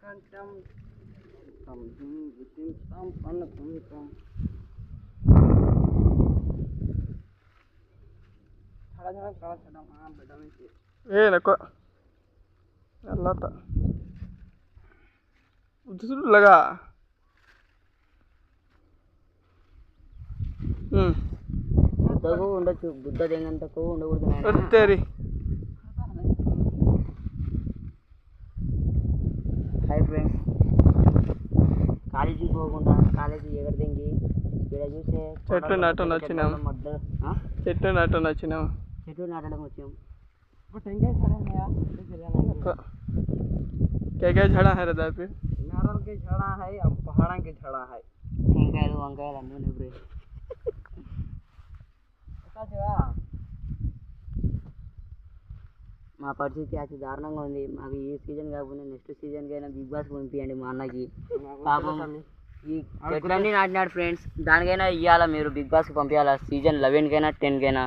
కంటం పన్నుకుంటాం ఏ लको अल्लाह ता उधर लगा బుద్ధకు ఉండొచ్చు బుద్ధ తెంగంతకు ఉండకూడదు तेरी హాయ్ ఫ్రెండ్స్ కాలేజీకి పోకుండా కాలేజీ ఎగరదెంగి ఇక్కడ చూసే చెట్టు నాటం వచ్చినాం చెట్టు నాటం వచ్చినాం చెట్టు నాటడం వచ్చాం क्या क्या झड़ा है रदा पे नारल के झड़ा है अब पहाड़ों के झड़ा है टेंकायలు వంకాయలు అన్నీ ఉన్నాయి బ్రో మా పరిస్థితి అతి దారుణంగా ఉంది మాకు ఈ సీజన్ కాకుండా నెక్స్ట్ సీజన్కి అయినా బిగ్ బాస్ పంపించండి మా అన్నకి పాపం ఈ చెట్లన్నీ నాటినాడు ఫ్రెండ్స్ దానికైనా ఇవ్వాలా మీరు బిగ్ బాస్కి పంపించాలా సీజన్ 11కైనా 10కైనా